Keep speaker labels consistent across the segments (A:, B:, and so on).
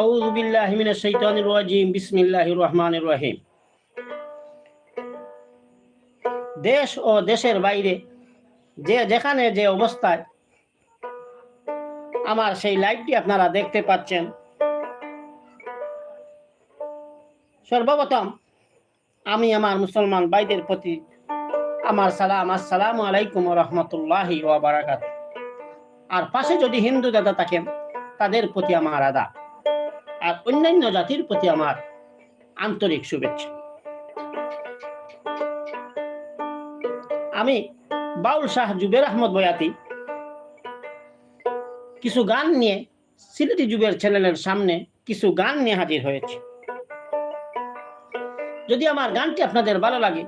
A: আউযু বিল্লাহি মিনাশ শাইতানির রাজিম বিসমিল্লাহির রহমানির রহিম। দেশ ও দেশের বাইরে যে যেখানে যে অবস্থায় আমার সেই লাইভটি আপনারা দেখতে পাচ্ছেন, সর্বপ্রথম আমি আমার মুসলমান ভাইদের প্রতি আমার সালাম, আসসালামু আলাইকুম ওয়া রাহমাতুল্লাহি ওয়া বারাকাতুহু। আর পাশে যদি হিন্দু দাদা থাকেন তাদের প্রতি আমার আদাব, আর অন্যান্য জাতির প্রতি আমার আন্তরিক শুভেচ্ছা। আমি বাউল শাহ জুবের আহমদ বয়াতি কিছু গান নিয়ে সিলেটি জুবের চ্যানেলের সামনে কিছু গান নিয়ে হাজির হয়েছে। যদি আমার গানটি আপনাদের ভালো লাগে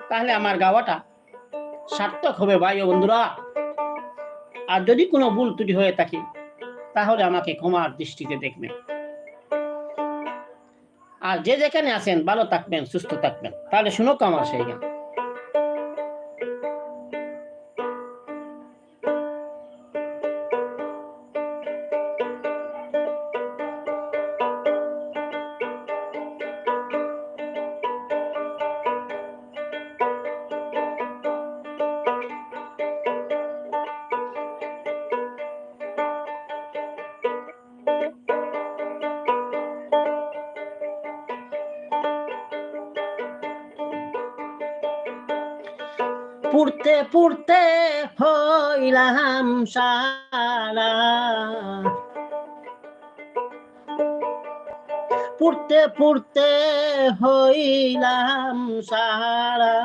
A: তাহলে আমার গাওয়াটা সার্থক হবে ভাই ও বন্ধুরা। আর যদি কোনো ভুল ত্রুটি হয়ে থাকে তাহলে আমাকে ক্ষমার দৃষ্টিতে দেখবেন। আর যে যেখানে আছেন ভালো থাকবেন, সুস্থ থাকবেন। তাহলে শুনুক আমার সেই গান। পুড়তে পুড়তে হইলাম সারা, পুড়তে পুড়তে হইলাম সারা,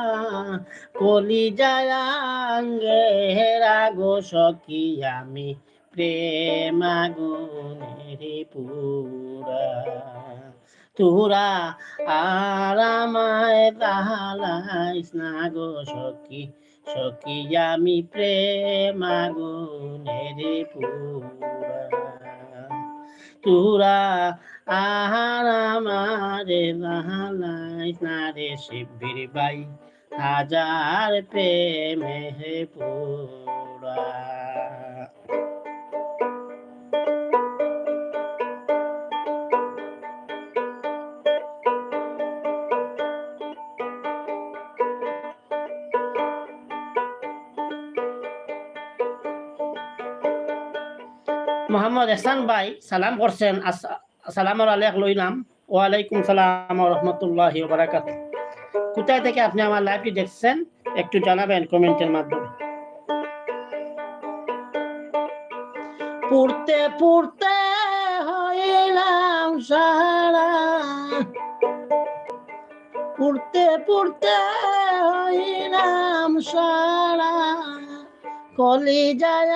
A: কলিজায় আঙ্গের আগো সখী আমি প্রেম আগুনের পুরা। তোরা আর আমায় জ্বালাইস না গো সখী, সখী আমি প্রেম আগুনের পুরা। তোরা আর আমারে জ্বালাইস না রে শিবির ভাই, হাজার প্রেমে পুরা। মোহাম্মদ এহসান ভাই সালাম করছেন, আসসালামু আলাইকুম লইলাম। ওয়ালাইকুম সালাম ওয়া রাহমাতুল্লাহি ওয়া বারাকাতুহু। কোথায় থেকে আপনি আমার লাইভটি দেখছেন একটু জানাবেন কমেন্টের মাধ্যমে। পুড়তে পুড়তে হইলাম সারা, পুড়তে পুড়তে হইলাম সারা, কলিজায়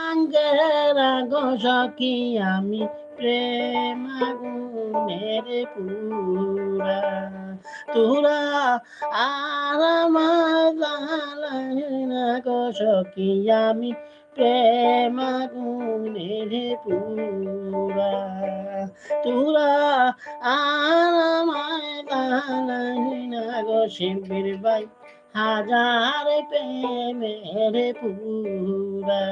A: আঙ্গের আগো সখী আমি প্রেম আগুনের পুরা। তোরা আর আমার জ্বালাইস না গো সখী আমি প্রেম আগুনের পুরা। তোরা আর আমায় জ্বালাইস না গো শিবির ভাই, হাজার প্রেমের পুরা।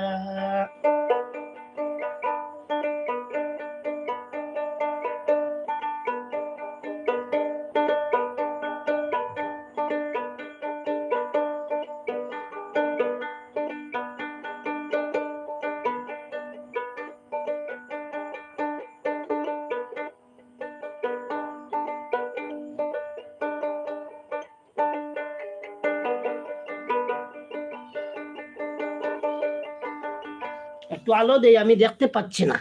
A: একটু আলো দেই, আমি দেখতে পাচ্ছি না।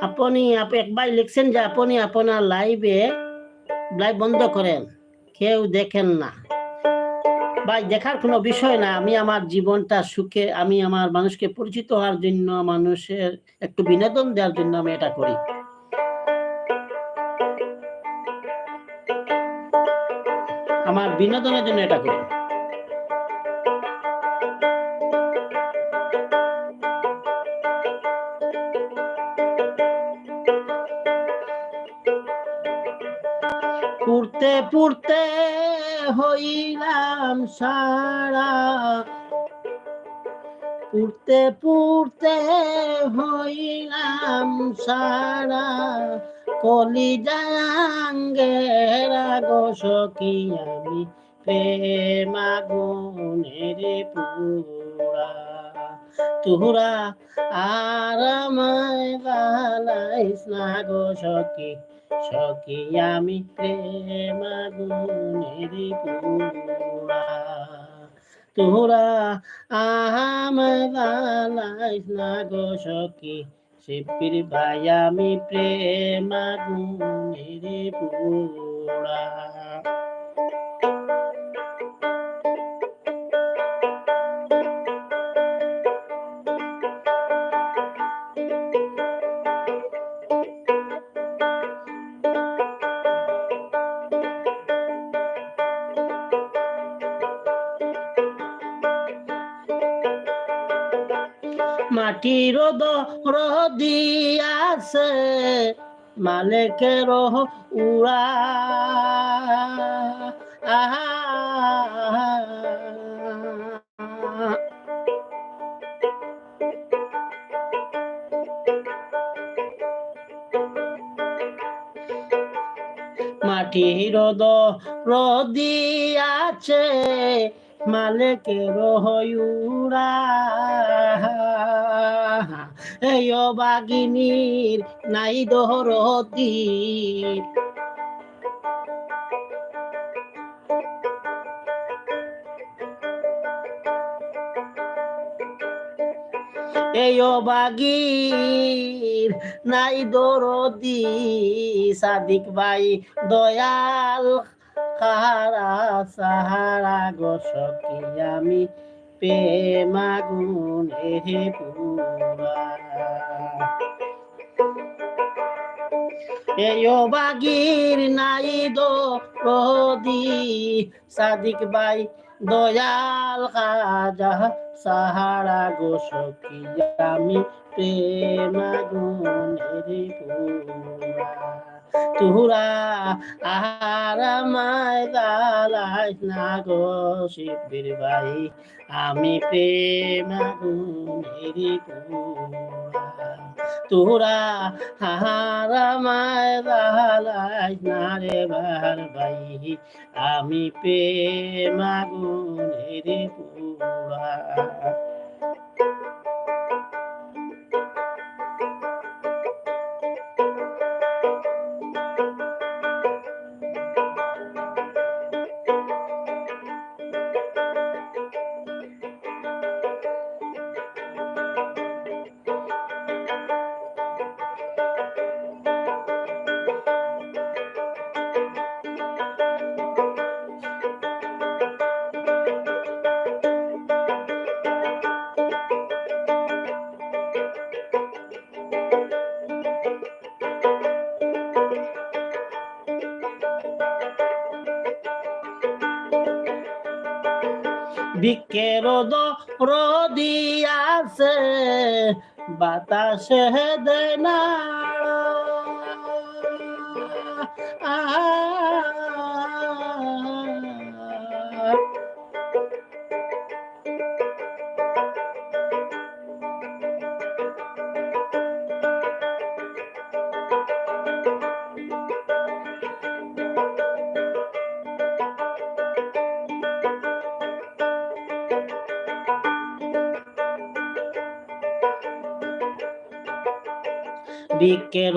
A: আপনি একবার লিখছেন যে আপনি আপনার লাইভ বন্ধ করেন, কেউ দেখেন না। ভাই দেখার কোনো বিষয় না। আমি আমার জীবনটা সুখে, আমি আমার মানুষকে পরিচিত হওয়ার জন্য, মানুষের একটু বিনোদন দেওয়ার জন্য আমি এটা করি। আমার বিনোদনের জন্য এটা করি। পুড়তে পুড়তে হইলাম সারা, পুড়তে পুড়তে হইলাম সারা, কলিজাঙ্গের গো সখী আমি প্রেম আগুনের পুরা। তুরা আর আমায় বালাইস না গো সখী, সখী আমি প্রেম আগুনের পুরা। তোরা আমায় বালাইস না গো সখী, শিল্পীর ভাই আমি প্রেম আগুনের পুরা। মাটির দিয়াছে মালিকের উড়া, মাটির দিয়াছে মালিকের উড়া। এই বাগিনীর নাই দহরতি, এই বাগির নাই দরদি, সাদিক ভাই দয়াল কাহারা সাহারা গো সখী আমি প্রেম আগুনে পুরা। এই বাগির নাই দরদি, সাদিক ভাই দয়াল খাজা সাহারা গো সখী আমি প্রেম আগুনের পুরা। তুরা আর আমায় বালাইস না গো শিল্পীর ভাই আমি প্রেম আগুনের পুরা। তোরা আর আমায় বালাইস না রে বার ভাই আমি প্রেম আগুনের পুরা। বিকের দিয়াছে বাতাসে দেয় না, বিকের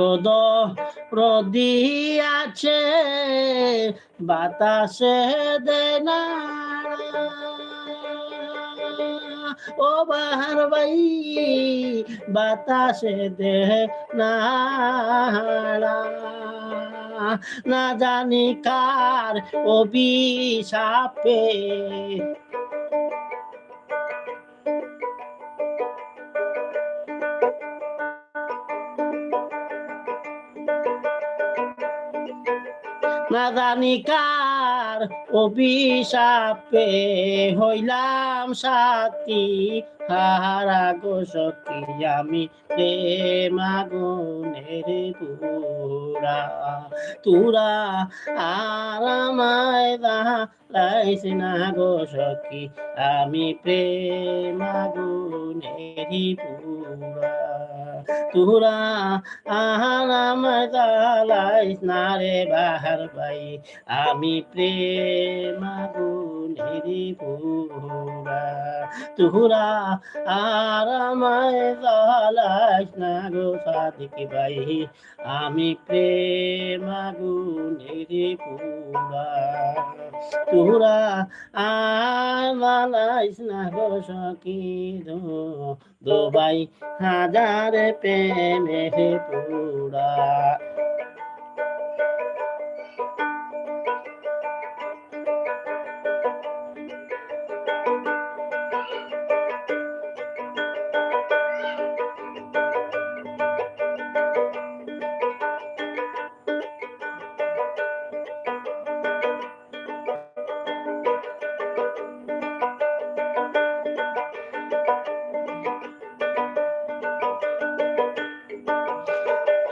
A: দিয়াছে বাতাসে দেয় না, ও বাহার ভাই বাতাসে দে না, না জানি কার অভিশাপে না জানি কার অভিশাপে হইলাম সাথী, হারা গো সখী আমি প্রেম আগুনের পুরা। তুরা আর আমায় জ্বালাইস না গো সখী, আমি প্রেম আগুনের পুরা। তুরা আর আমায় জ্বালাইস না রে বাহার ভাই, আমি প্রেম আগুনের পুরা। তুরা আর আমায় জ্বালাইস না গো সাদিক ভাই, আমি প্রেম আগুনের পুরা। তুরা আর জ্বালাইস না গো সখী দোবাই হাজার প্রেমে পুরা।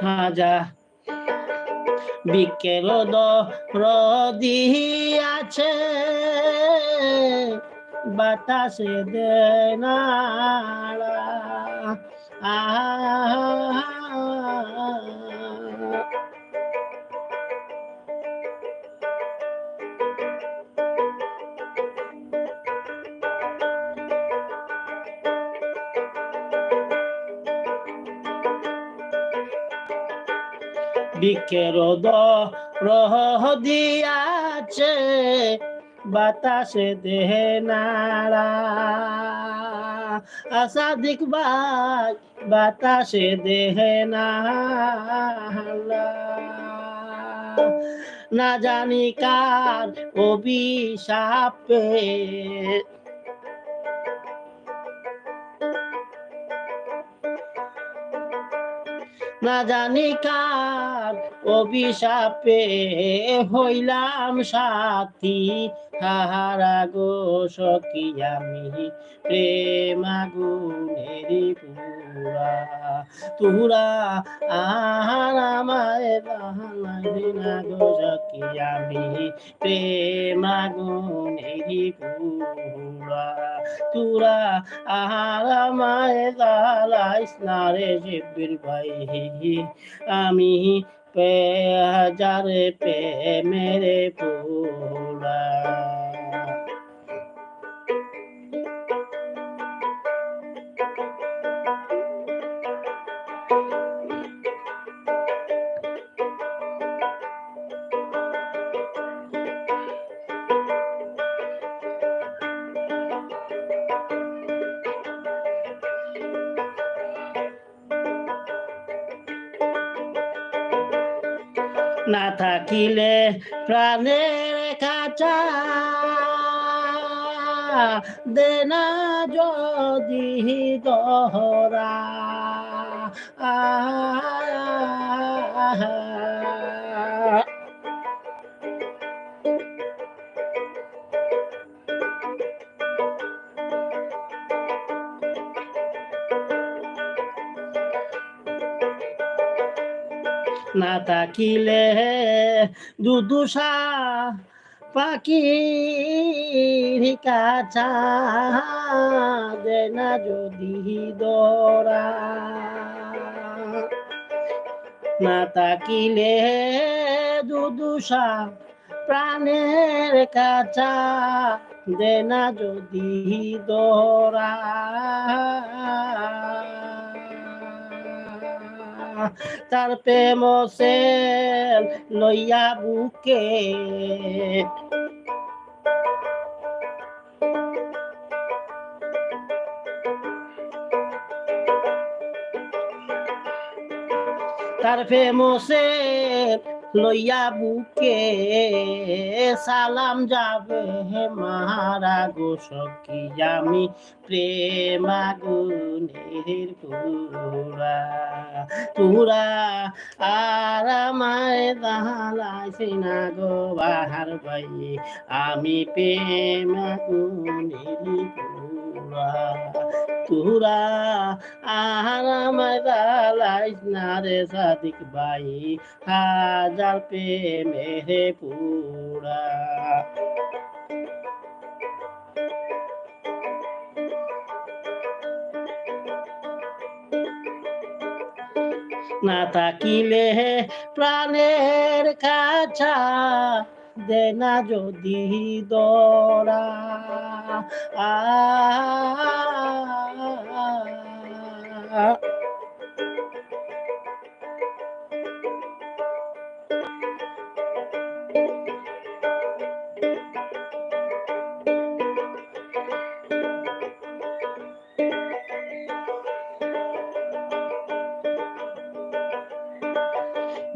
A: হাজা বিকেল রদিয়াছে বাতাসে দেনাড়া, বিকেল রহ দিয়াছে বাতাসে দেহে নাড়া। সাদিক ভাই বাতাসে দেহে নাড়া, না জানি কার অভিশাপে না জানি কার অভিশাপে হইলাম সাথী, হারা গো সখী আমি প্রেম আগুনের পুরা। তুরা আর আমায় জ্বালাইস না গো সখী, আমি প্রেম আগুনের পুরা। তুরা আর আমায় জ্বালাইস না রে শিবির ভাই, আমি হাজার প্রেমের পুরা। না থাকিলে প্রাণের কাছা দেনা যদি দহরা, না থাকিলে দুদুষা পাখির কাছা দেনা যদি দরা, না থাকিলে দুদুষা প্রাণের কাছা দেনা যদি দরা। তার প্রেম সে লইয়া বুকে তার প্রেম সে লইয়া বুকে সালাম যাবে মারা গো সখী আমি প্রেম আগুনের পুরা তুরা আর আমায় দালাইছি না গো বাহার ভাই আমি প্রেম আগুনের পুরা তুরা আর আমায় দালাইছ না রে সাদিক ভাই হাজার প্রেমে পুরা না থাকিলে প্রাণের কাছা দে না যদি দরা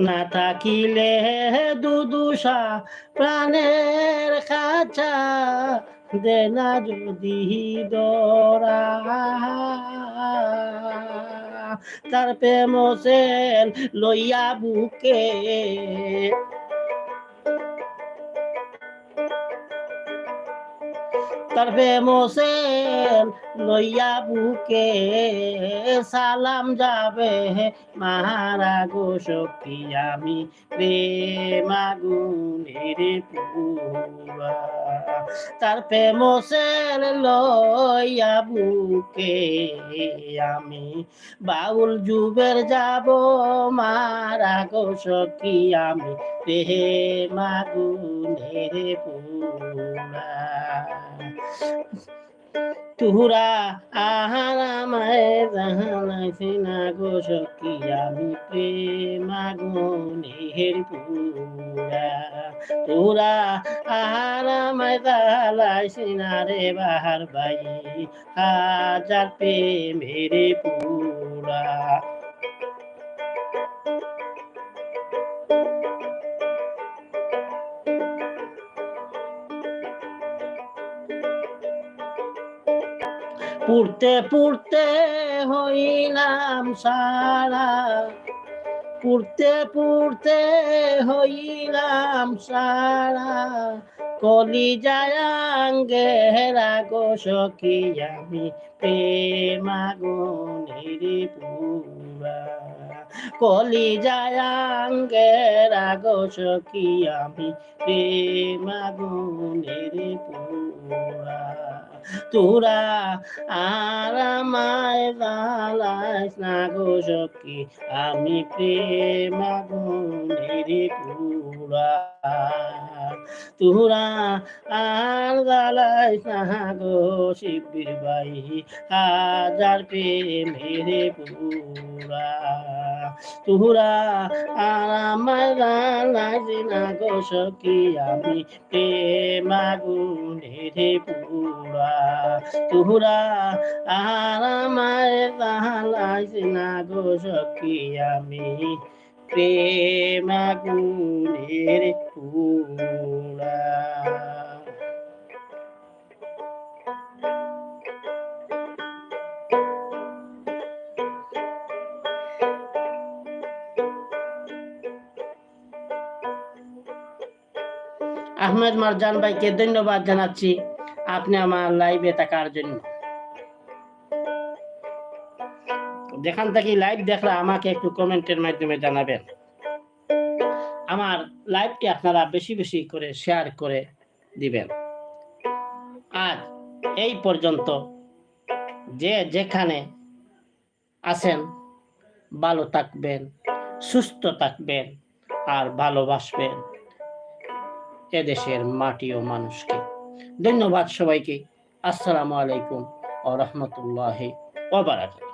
A: না থাকিলে দুদুষা প্রাণের কাছা দে না যদি দরা তার প্রেম সেল লইয়া বুকে তার প্রেম সেল লইয়া বুকে সালাম যাবে মারা গো সখী আমি প্রেম আগুনের পুরা তার প্রেম সেল লইয়া বুকে আমি বাউল যুবের যাব মারা গো সখী আমি প্রেম আগুনের পুরা তুরা আহার আমায় জানাইছি না গো সখী আমি প্রেম আগুনের পুরা তুরা আহার আমায় জানাইছি না রে বাহার ভাই হাজার প্রেমের পুরা পুড়তে পুড়তে হইলাম সারা পুড়তে পুড়তে হইলাম সারা কলি যায়াঙ্গেরা গো সখী আমি প্রেম আগুনের পুরা কলি যায়াঙ্গেরা গো সখী আমি প্রেম আগুনের পুরা তোরা আর আমায় জালাইস না গো সখী আমি প্রেম আগুনের পুরা তোরা আর জালাইস না গো শিবির ভাই হাজার প্রেমের পুরা তোরা আর আমায় জালাইস না গো সখী আমি প্রেম আগুনের পুরা তোরা আর আমায় জালাইস না গো সখী আমি প্রেম আগুনের পুরা আহমেদ মারজান ভাইকে ধন্যবাদ জানাচ্ছি আপনি আমার লাইভে থাকার জন্য। যেখান থেকে লাইভ দেখলে আমাকে একটু কমেন্টের মাধ্যমে জানাবেন। আমার লাইভটি আপনারা বেশি বেশি করে শেয়ার করে দিবেন। আর এই পর্যন্ত যে যেখানে আছেন ভালো থাকবেন, সুস্থ থাকবেন আর ভালোবাসবেন এদেশের মাটি ও মানুষকে। ধন্যবাদ সবাইকে। আসসালামু আলাইকুম ওয়া রাহমাতুল্লাহি ওয়া বারাকাতুহু।